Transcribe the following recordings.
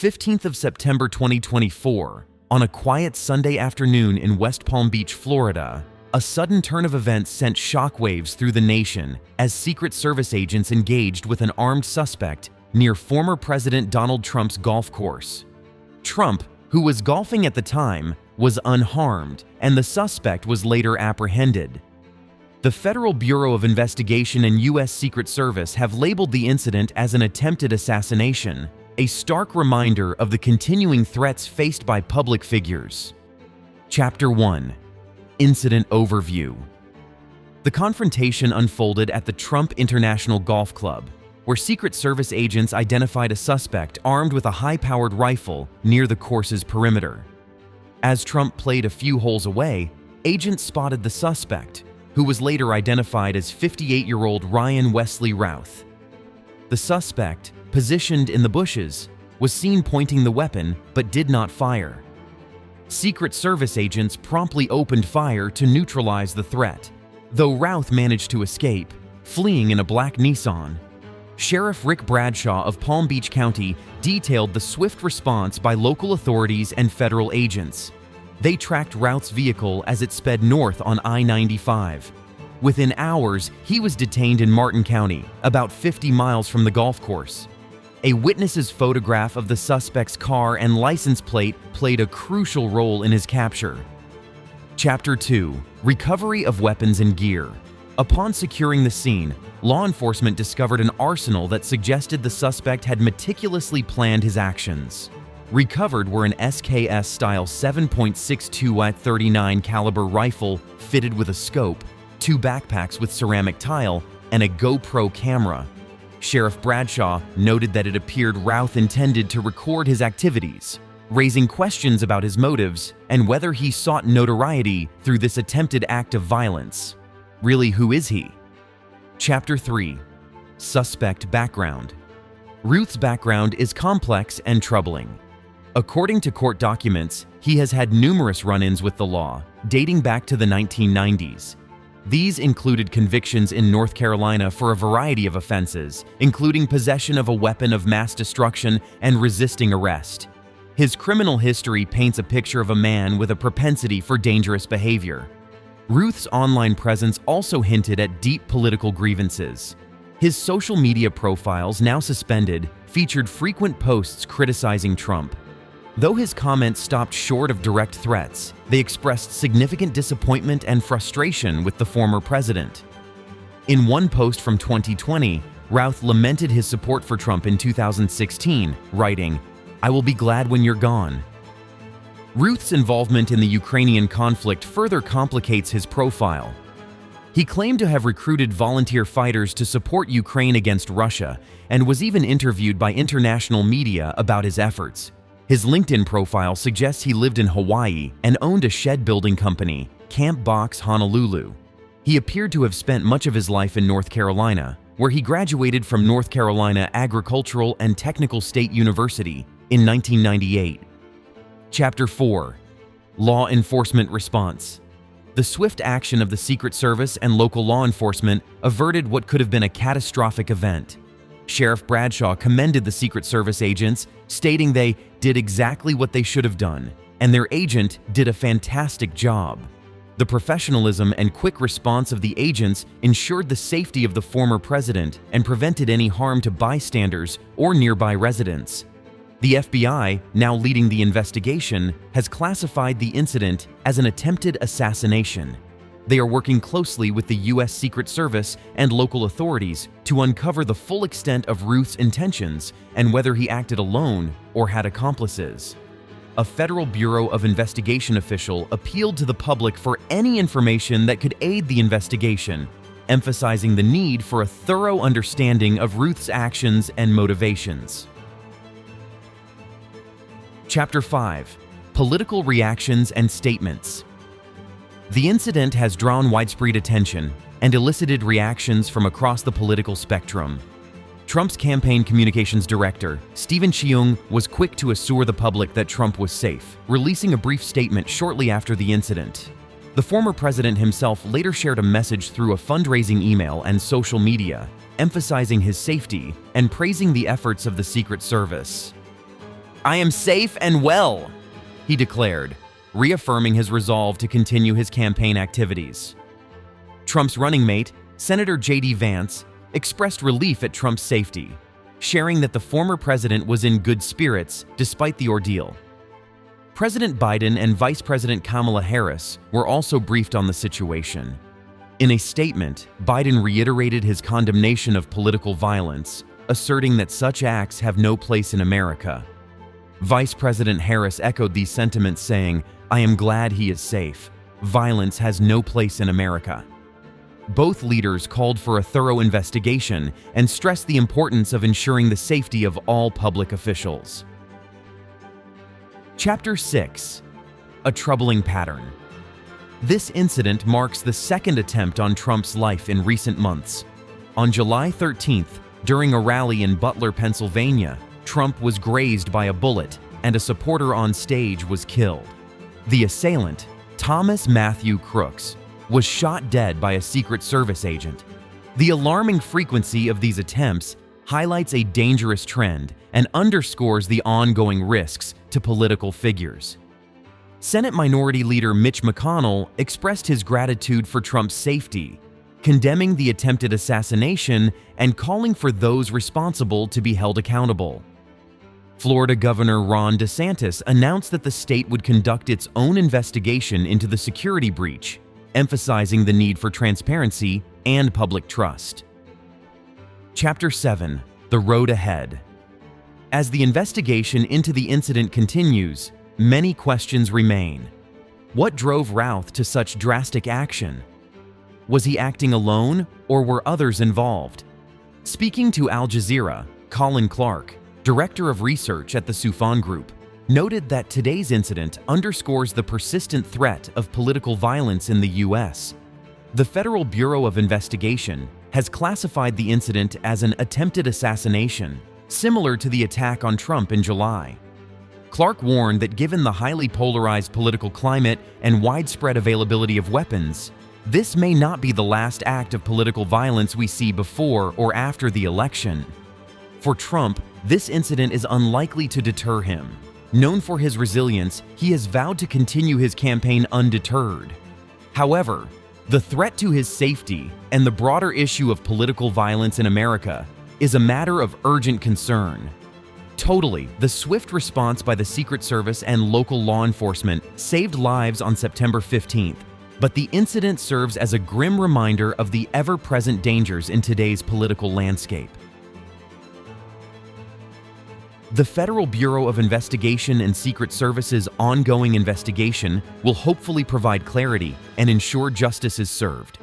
15th of September 2024, on a quiet Sunday afternoon in West Palm Beach, Florida, a sudden turn of events sent shockwaves through the nation as Secret Service agents engaged with an armed suspect near former President Donald Trump's golf course. Trump, who was golfing at the time, was unharmed, and the suspect was later apprehended. The Federal Bureau of Investigation and U.S. Secret Service have labeled the incident as an attempted assassination, a stark reminder of the continuing threats faced by public figures. Chapter 1. Incident Overview. The confrontation unfolded at the Trump International Golf Club, where Secret Service agents identified a suspect armed with a high-powered rifle near the course's perimeter. As Trump played a few holes away, agents spotted the suspect, who was later identified as 58-year-old Ryan Wesley Routh. The suspect, positioned in the bushes, was seen pointing the weapon but did not fire. Secret Service agents promptly opened fire to neutralize the threat, though Routh managed to escape, fleeing in a black Nissan. Sheriff Rick Bradshaw of Palm Beach County detailed the swift response by local authorities and federal agents. They tracked Routh's vehicle as it sped north on I-95. Within hours, he was detained in Martin County, about 50 miles from the golf course. A witness's photograph of the suspect's car and license plate played a crucial role in his capture. Chapter 2. Recovery of weapons and gear. Upon securing the scene, law enforcement discovered an arsenal that suggested the suspect had meticulously planned his actions. Recovered were an SKS-style 7.62 .39 caliber rifle fitted with a scope, 2 backpacks with ceramic tile, and a GoPro camera. Sheriff Bradshaw noted that it appeared Routh intended to record his activities, raising questions about his motives and whether he sought notoriety through this attempted act of violence. Really, who is he? Chapter 3. Suspect Background. Routh's background is complex and troubling. According to court documents, he has had numerous run-ins with the law, dating back to the 1990s. These included convictions in North Carolina for a variety of offenses, including possession of a weapon of mass destruction and resisting arrest. His criminal history paints a picture of a man with a propensity for dangerous behavior. Routh's online presence also hinted at deep political grievances. His social media profiles, now suspended, featured frequent posts criticizing Trump. Though his comments stopped short of direct threats, they expressed significant disappointment and frustration with the former president. In one post from 2020, Routh lamented his support for Trump in 2016, writing, "I will be glad when you're gone." Routh's involvement in the Ukrainian conflict further complicates his profile. He claimed to have recruited volunteer fighters to support Ukraine against Russia and was even interviewed by international media about his efforts. His LinkedIn profile suggests he lived in Hawaii and owned a shed-building company, Camp Box Honolulu. He appeared to have spent much of his life in North Carolina, where he graduated from North Carolina Agricultural and Technical State University in 1998. Chapter 4. Law Enforcement Response. The swift action of the Secret Service and local law enforcement averted what could have been a catastrophic event. Sheriff Bradshaw commended the Secret Service agents, stating they did exactly what they should have done, and their agent did a fantastic job. The professionalism and quick response of the agents ensured the safety of the former president and prevented any harm to bystanders or nearby residents. The FBI, now leading the investigation, has classified the incident as an attempted assassination. They are working closely with the U.S. Secret Service and local authorities to uncover the full extent of Routh's intentions and whether he acted alone or had accomplices. A Federal Bureau of Investigation official appealed to the public for any information that could aid the investigation, emphasizing the need for a thorough understanding of Routh's actions and motivations. Chapter 5. Political Reactions and Statements. The incident has drawn widespread attention and elicited reactions from across the political spectrum. Trump's campaign communications director, Stephen Cheung, was quick to assure the public that Trump was safe, releasing a brief statement shortly after the incident. The former president himself later shared a message through a fundraising email and social media, emphasizing his safety and praising the efforts of the Secret Service. I am safe and well," he declared, reaffirming his resolve to continue his campaign activities. Trump's running mate, Senator J.D. Vance, expressed relief at Trump's safety, sharing that the former president was in good spirits despite the ordeal. President Biden and Vice President Kamala Harris were also briefed on the situation. In a statement, Biden reiterated his condemnation of political violence, asserting that such acts have no place in America. Vice President Harris echoed these sentiments, saying, "I am glad he is safe. Violence has no place in America." Both leaders called for a thorough investigation and stressed the importance of ensuring the safety of all public officials. Chapter 6. A troubling pattern. This incident marks the second attempt on Trump's life in recent months. On July 13th, during a rally in Butler, Pennsylvania, Trump was grazed by a bullet and a supporter on stage was killed. The assailant, Thomas Matthew Crooks, was shot dead by a Secret Service agent. The alarming frequency of these attempts highlights a dangerous trend and underscores the ongoing risks to political figures. Senate Minority Leader Mitch McConnell expressed his gratitude for Trump's safety, condemning the attempted assassination and calling for those responsible to be held accountable. Florida Governor Ron DeSantis announced that the state would conduct its own investigation into the security breach, emphasizing the need for transparency and public trust. Chapter 7. The Road Ahead. As the investigation into the incident continues, many questions remain. What drove Routh to such drastic action? Was he acting alone, or were others involved? Speaking to Al Jazeera, Colin Clark, director of research at the Soufan Group, noted that today's incident underscores the persistent threat of political violence in the U.S. The Federal Bureau of Investigation has classified the incident as an attempted assassination, similar to the attack on Trump in July. Clark warned that given the highly polarized political climate and widespread availability of weapons, this may not be the last act of political violence we see before or after the election. For Trump, this incident is unlikely to deter him. Known for his resilience, he has vowed to continue his campaign undeterred. However, the threat to his safety and the broader issue of political violence in America is a matter of urgent concern. Totally, the swift response by the Secret Service and local law enforcement saved lives on September 15th, but the incident serves as a grim reminder of the ever-present dangers in today's political landscape. The Federal Bureau of Investigation and Secret Service's ongoing investigation will hopefully provide clarity and ensure justice is served.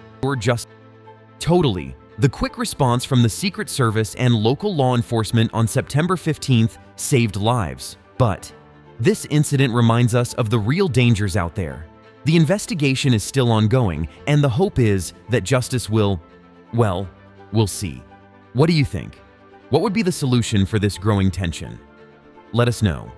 Totally, the quick response from the Secret Service and local law enforcement on September 15th saved lives, but this incident reminds us of the real dangers out there. The investigation is still ongoing, and the hope is that justice will, well, we'll see. What do you think? What would be the solution for this growing tension? Let us know.